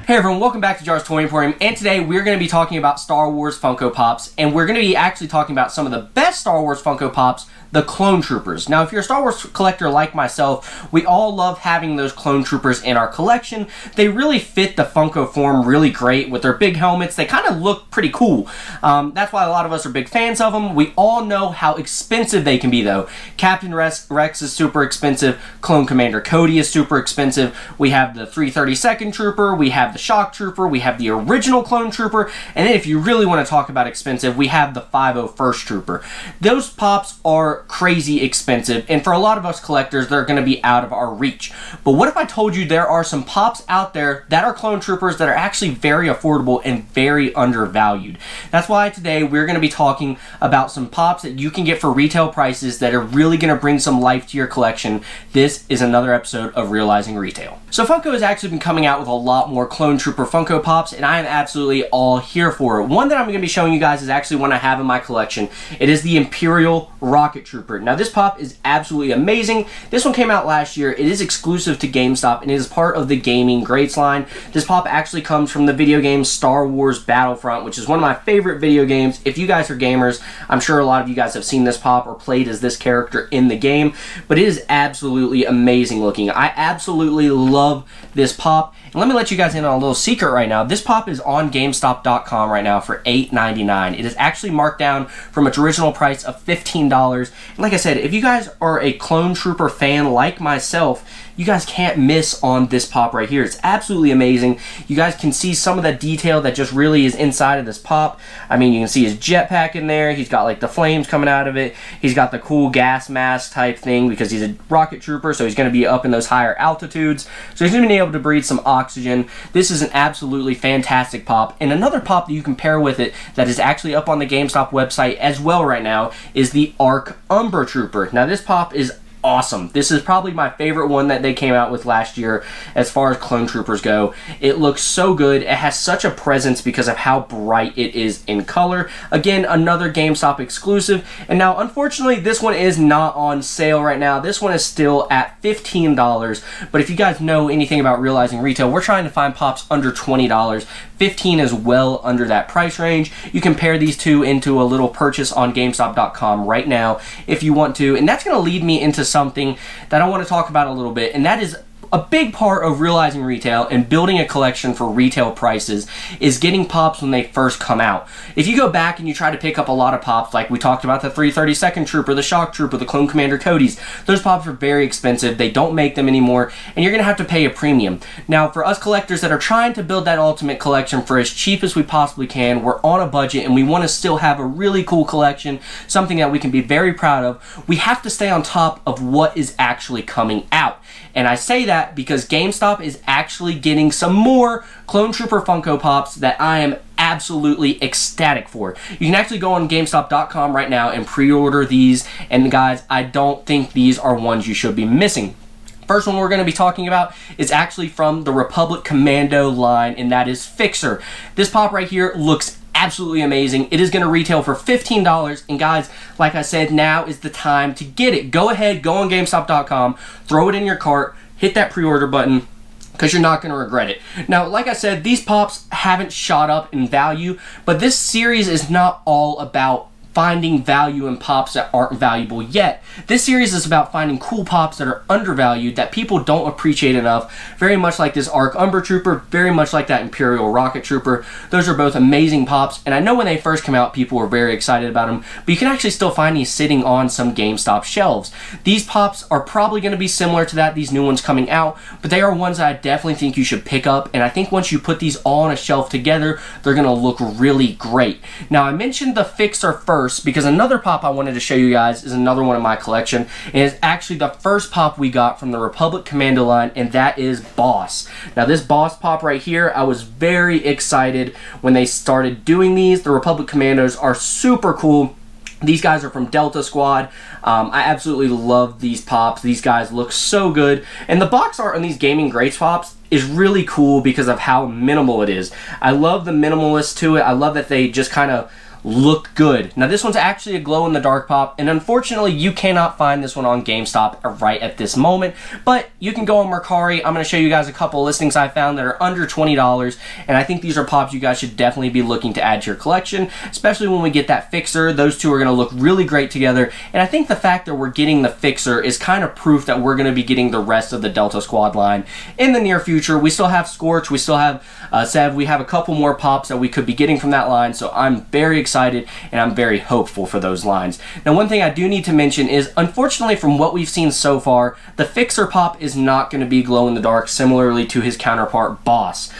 Hey everyone, welcome back to Jar's Toy Emporium, and today we're going to be talking about Star Wars Funko Pops, and we're going to be actually talking about some of the best Star Wars Funko Pops, the Clone Troopers. Now, if you're a Star Wars collector like myself, we all love having those Clone Troopers in our collection. They really fit the Funko form really great with their big helmets. They kind of look pretty cool. That's why a lot of us are big fans of them. We all know how expensive they can be, though. Captain Rex is super expensive. Clone Commander Cody is super expensive. We have the 332nd Trooper. We have the Shock Trooper. We have the original Clone Trooper. And then if you really want to talk about expensive, we have the 501st Trooper. Those pops are crazy expensive, and for a lot of us collectors, they're going to be out of our reach. But what if I told you there are some pops out there that are Clone Troopers that are actually very affordable and very undervalued? That's why today we're going to be talking about some pops that you can get for retail prices that are really going to bring some life to your collection. This is another episode of Realizing Retail. So Funko has actually been coming out with a lot more Clone Trooper Funko Pops, and I am absolutely all here for it. One that I'm going to be showing you guys is actually one I have in my collection. It is the Imperial Rocket Trooper. Now this pop is absolutely amazing. This one came out last year. It is exclusive to GameStop and it is part of the Gaming Greats line. This pop actually comes from the video game Star Wars Battlefront, which is one of my favorite video games. If you guys are gamers, I'm sure a lot of you guys have seen this pop or played as this character in the game, but it is absolutely amazing looking. I absolutely love this pop. And let me let you guys in on a little secret right now. This pop is on GameStop.com right now for $8.99. It is actually marked down from its original price of $15. And like I said, if you guys are a Clone Trooper fan like myself, you guys can't miss on this pop right here. It's absolutely amazing. You guys can see some of the detail that just really is inside of this pop. I mean, you can see his jetpack in there. He's got like the flames coming out of it. He's got the cool gas mask type thing because he's a rocket trooper, so he's going to be up in those higher altitudes. So he's going to be able to breathe some oxygen. This is an absolutely fantastic pop. And another pop that you can pair with it that is actually up on the GameStop website as well right now is the Arc Umbra Trooper. Now this pop is awesome. This is probably my favorite one that they came out with last year as far as Clone Troopers go. It looks so good. It has such a presence because of how bright it is in color. Again, another GameStop exclusive. And now, unfortunately, this one is not on sale right now. This one is still at $15. But if you guys know anything about Realizing Retail, we're trying to find pops under $20. 15 is well under that price range. You can pair these two into a little purchase on GameStop.com right now if you want to. And that's going to lead me into something that I want to talk about a little bit, and that is a big part of Realizing Retail and building a collection for retail prices is getting pops when they first come out. If you go back and you try to pick up a lot of pops, like we talked about the 332nd Trooper, the Shock Trooper, the Clone Commander Cody's, those pops are very expensive. They don't make them anymore, and you're going to have to pay a premium. Now, for us collectors that are trying to build that ultimate collection for as cheap as we possibly can, we're on a budget and we want to still have a really cool collection, something that we can be very proud of. We have to stay on top of what is actually coming out. And I say that because GameStop is actually getting some more Clone Trooper Funko Pops that I am absolutely ecstatic for. You can actually go on GameStop.com right now and pre-order these. And guys, I don't think these are ones you should be missing. First one we're going to be talking about is actually from the Republic Commando line, and that is Fixer. This pop right here looks absolutely amazing. It is going to retail for $15, and guys, like I said, now is the time to get it. Go ahead, go on GameStop.com, throw it in your cart, hit that pre-order button, because you're not going to regret it. Now, like I said, these pops haven't shot up in value, but this series is not all about finding value in pops that aren't valuable yet. This series is about finding cool pops that are undervalued, that people don't appreciate enough, very much like this Arc Umbra Trooper, very much like that Imperial Rocket Trooper. Those are both amazing pops, and I know when they first came out, people were very excited about them, but you can actually still find these sitting on some GameStop shelves. These pops are probably going to be similar to that, these new ones coming out, but they are ones that I definitely think you should pick up, and I think once you put these all on a shelf together, they're going to look really great. Now, I mentioned the Fixer first, because another pop I wanted to show you guys is another one in my collection, and it's actually the first pop we got from the Republic Commando line, and that is Boss. Now this Boss pop right here, I was very excited when they started doing these. The Republic Commandos are super cool. These guys are from Delta Squad. I absolutely love these pops. These guys look so good. And the box art on these Gaming Greats pops is really cool because of how minimal it is. I love the minimalist to it. I love that they just kind of look good. Now this one's actually a glow-in-the-dark pop, and unfortunately you cannot find this one on GameStop right at this moment, but you can go on Mercari. I'm going to show you guys a couple of listings I found that are under $20, and I think these are pops you guys should definitely be looking to add to your collection, especially when we get that Fixer. Those two are going to look really great together, and I think the fact that we're getting the Fixer is kind of proof that we're going to be getting the rest of the Delta Squad line in the near future. We still have Scorch, we still have Sev, we have a couple more pops that we could be getting from that line, so I'm very excited and I'm very hopeful for those lines. Now one thing I do need to mention is, unfortunately from what we've seen so far, the Fixer pop is not going to be glow in the dark similarly to his counterpart Boss.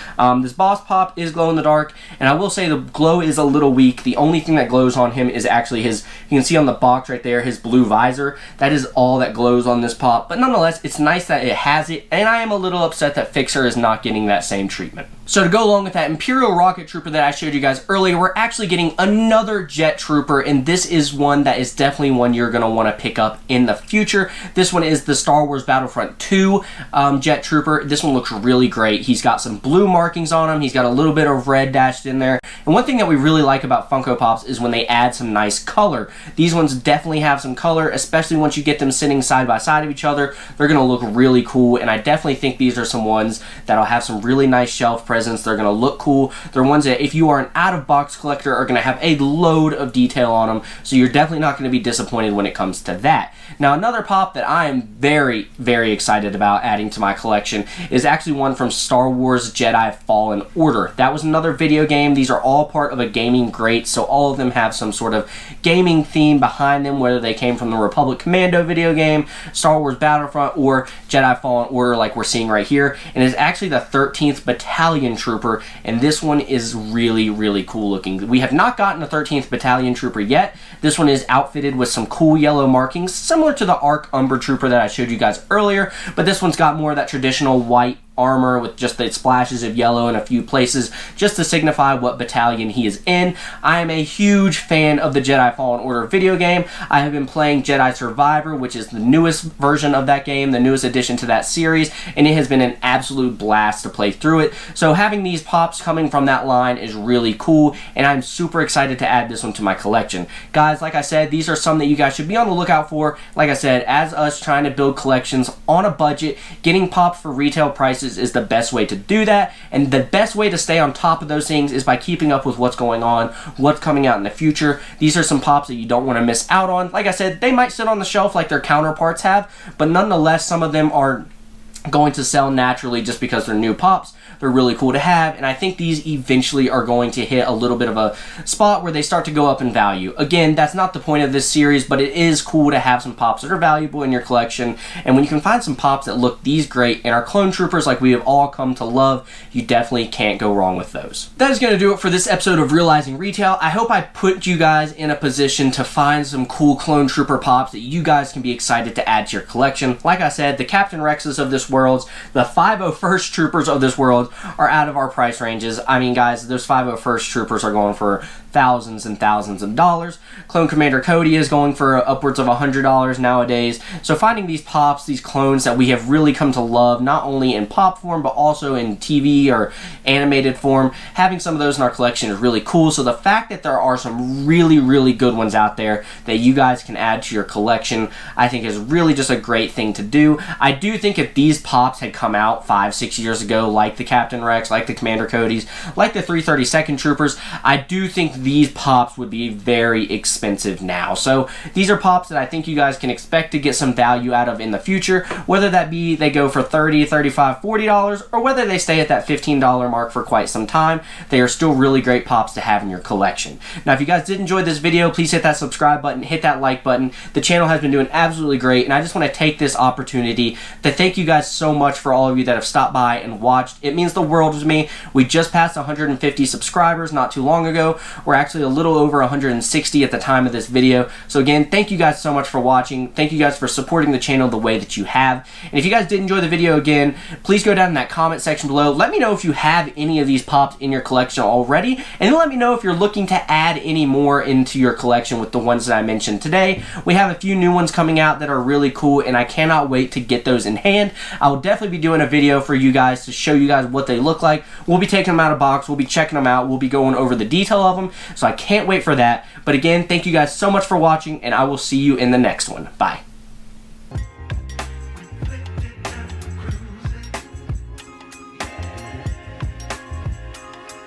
This Boss pop is glow in the dark, and I will say the glow is a little weak. The only thing that glows on him is actually his, you can see on the box right there, his blue visor. That is all that glows on this pop, but nonetheless it's nice that it has it, and I am a little upset that Fixer is not getting that same treatment. So to go along with that Imperial Rocket Trooper that I showed you guys earlier, we're actually getting another Jet Trooper, and this is one that is definitely one you're going to want to pick up in the future. This one is the Star Wars Battlefront 2 Jet Trooper. This one looks really great. He's got some blue markings on him. He's got a little bit of red dashed in there. And one thing that we really like about Funko Pops is when they add some nice color. These ones definitely have some color, especially once you get them sitting side by side of each other. They're going to look really cool, and I definitely think these are some ones that'll have some really nice shelf presence. They're going to look cool. They're ones that if you are an out-of-box collector are going to have a load of detail on them, so you're definitely not going to be disappointed when it comes to that. Now another pop that I am very, very excited about adding to my collection is actually one from Star Wars Jedi Fallen Order. That was another video game. These are all part of a gaming grate, so all of them have some sort of gaming theme behind them, whether they came from the Republic Commando video game, Star Wars Battlefront, or Jedi Fallen Order like we're seeing right here. And it's actually the 13th Battalion Trooper, and this one is really, really cool looking. We have not gotten a 13th Battalion Trooper yet. This one is outfitted with some cool yellow markings, similar to the Arc Umber Trooper that I showed you guys earlier, but this one's got more of that traditional white armor with just the splashes of yellow in a few places just to signify what battalion he is in. I am a huge fan of the Jedi Fallen Order video game. I have been playing Jedi Survivor, which is the newest version of that game, the newest addition to that series, and it has been an absolute blast to play through it. So having these pops coming from that line is really cool, and I'm super excited to add this one to my collection. Guys, like I said, these are some that you guys should be on the lookout for. Like I said, as us trying to build collections on a budget, getting pops for retail prices is the best way to do that, and the best way to stay on top of those things is by keeping up with what's going on, what's coming out in the future. These are some pops that you don't want to miss out on. Like I said, they might sit on the shelf like their counterparts have, but nonetheless some of them are going to sell naturally just because they're new pops. They're really cool to have, and I think these eventually are going to hit a little bit of a spot where they start to go up in value. Again, that's not the point of this series, but it is cool to have some pops that are valuable in your collection, and when you can find some pops that look these great and are clone troopers like we have all come to love, you definitely can't go wrong with those. That is going to do it for this episode of Realizing Retail. I hope I put you guys in a position to find some cool clone trooper pops that you guys can be excited to add to your collection. Like I said, the Captain Rexes of this world, the 501st Troopers of this world are out of our price ranges. I mean, guys, those 501st Troopers are going for thousands and thousands of dollars. Clone Commander Cody is going for upwards of $100 nowadays. So finding these pops, these clones that we have really come to love, not only in pop form, but also in TV or animated form, having some of those in our collection is really cool. So the fact that there are some really, really good ones out there that you guys can add to your collection, I think is really just a great thing to do. I do think if these pops had come out 5-6 years ago, like the Captain Rex, like the Commander Codys, like the 332nd Troopers, I do think these pops would be very expensive now. So these are pops that I think you guys can expect to get some value out of in the future, whether that be they go for $30, $35, $40, or whether they stay at that $15 mark for quite some time. They are still really great pops to have in your collection. Now, if you guys did enjoy this video, please hit that subscribe button, hit that like button. The channel has been doing absolutely great, and I just want to take this opportunity to thank you guys so much for all of you that have stopped by and watched. It means the world to me. We just passed 150 subscribers not too long ago. We're actually a little over 160 at the time of this video. So again, thank you guys so much for watching. Thank you guys for supporting the channel the way that you have. And if you guys did enjoy the video again, please go down in that comment section below. Let me know if you have any of these pops in your collection already, and then let me know if you're looking to add any more into your collection with the ones that I mentioned today. We have a few new ones coming out that are really cool, and I cannot wait to get those in hand. I will definitely be doing a video for you guys to show you guys what they look like. We'll be taking them out of box, we'll be checking them out, we'll be going over the detail of them, so I can't wait for that. But again, thank you guys so much for watching, and I will see you in the next one. Bye.